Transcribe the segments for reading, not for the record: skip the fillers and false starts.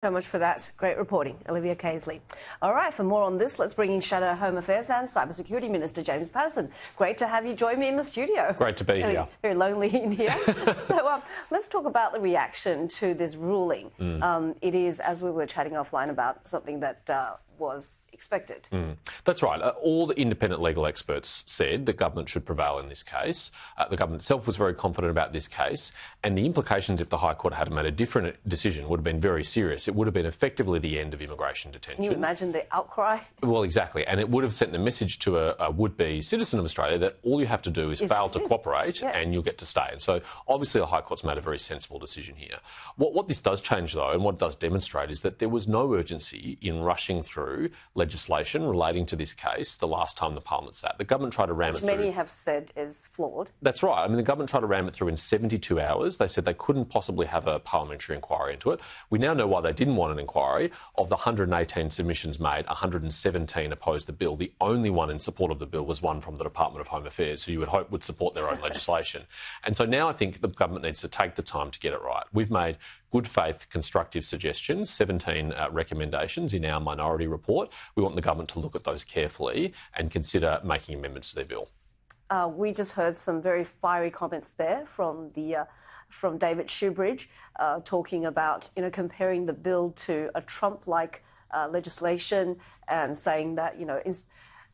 So much for that. Great reporting, Olivia Casely. All right, for more on this, let's bring in Shadow Home Affairs and Cybersecurity Minister James Paterson. Great to have you join me in the studio. Great to be here. Very lonely in here. So let's talk about the reaction to this ruling. It is, as we were chatting offline about, something that was expected. That's right. All the independent legal experts said the government should prevail in this case. The government itself was very confident about this case, and the implications if the High Court had made a different decision would have been very serious. It would have been effectively the end of immigration detention. Can you imagine the outcry? Well, exactly. And it would have sent the message to a would-be citizen of Australia that all you have to do is fail to cooperate and you'll get to stay. And so obviously the High Court's made a very sensible decision here. What this does change, though, and what it does demonstrate is that there was no urgency in rushing through legislation relating to this case the last time the Parliament sat. The government tried to ram it through. Many have said is flawed. That's right. I mean, the government tried to ram it through in 72 hours. They said they couldn't possibly have a parliamentary inquiry into it. We now know why they didn't want an inquiry. Of the 118 submissions made, 117 opposed the bill. The only one in support of the bill was one from the Department of Home Affairs, who you would hope would support their own legislation. And so now I think the government needs to take the time to get it right. We've made good faith, constructive suggestions, 17 recommendations in our minority report. We want the government to look at those carefully and consider making amendments to their bill. We just heard some very fiery comments there from David Shoebridge, talking about comparing the bill to a Trump-like legislation and saying that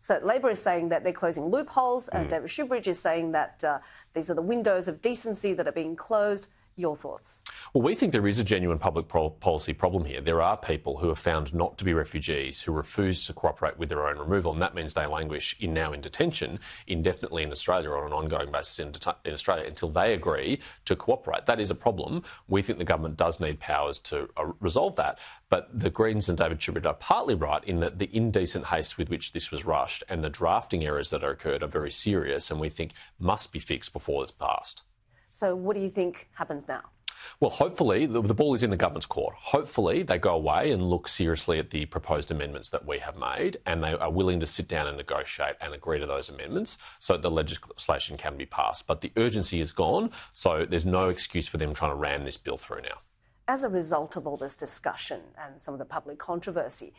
so Labor is saying that they're closing loopholes, and David Shoebridge is saying that these are the windows of decency that are being closed. Your thoughts? Well, we think there is a genuine public policy problem here. There are people who are found not to be refugees who refuse to cooperate with their own removal, and that means they languish now in detention indefinitely in Australia or on an ongoing basis in Australia until they agree to cooperate. That is a problem. We think the government does need powers to resolve that. But the Greens and David Shoebridge are partly right in that the indecent haste with which this was rushed and the drafting errors that occurred are very serious and we think must be fixed before it's passed. So what do you think happens now? Well, hopefully, the ball is in the government's court. Hopefully, they go away and look seriously at the proposed amendments that we have made, and they are willing to sit down and negotiate and agree to those amendments so that the legislation can be passed. But the urgency is gone, so there's no excuse for them trying to ram this bill through now. As a result of all this discussion and some of the public controversy,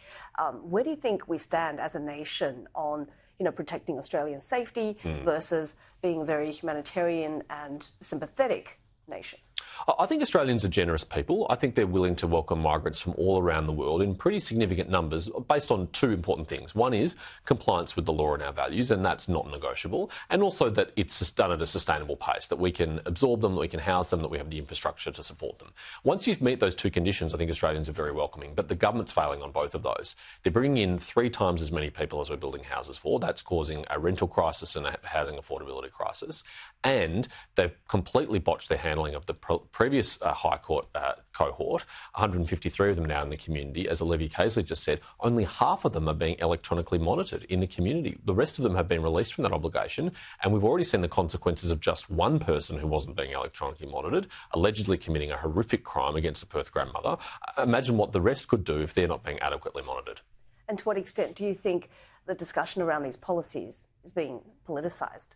where do you think we stand as a nation on protecting Australian safety versus being a very humanitarian and sympathetic nation? I think Australians are generous people. I think they're willing to welcome migrants from all around the world in pretty significant numbers based on two important things. One is compliance with the law and our values, and that's not negotiable. And also that it's done at a sustainable pace, that we can absorb them, that we can house them, that we have the infrastructure to support them. Once you meet those two conditions, I think Australians are very welcoming. But the government's failing on both of those. They're bringing in 3 times as many people as we're building houses for. That's causing a rental crisis and a housing affordability crisis. And they've completely botched their handling of the previous High Court cohort, 153 of them now in the community. As Olivia Casely just said, only half of them are being electronically monitored in the community. The rest of them have been released from that obligation, and we've already seen the consequences of just one person who wasn't being electronically monitored, allegedly committing a horrific crime against a Perth grandmother. Imagine what the rest could do if they're not being adequately monitored. And to what extent do you think the discussion around these policies is being politicised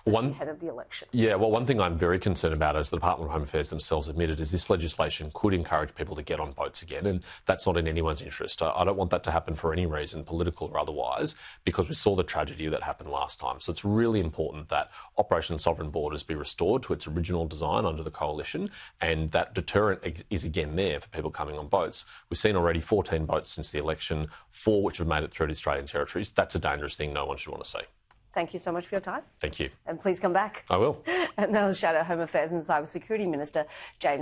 ahead of the election? Yeah, well, one thing I'm very concerned about, as the Department of Home Affairs themselves admitted, is this legislation could encourage people to get on boats again, and that's not in anyone's interest. I don't want that to happen for any reason, political or otherwise, because we saw the tragedy that happened last time. So it's really important that Operation Sovereign Borders be restored to its original design under the coalition, and that deterrent is again there for people coming on boats. We've seen already 14 boats since the election, 4 which have made it through to Australian territories. That's a dangerous thing no one should want to see. Thank you so much for your time. Thank you. And please come back. I will. And now Shadow Home Affairs and Cybersecurity Minister James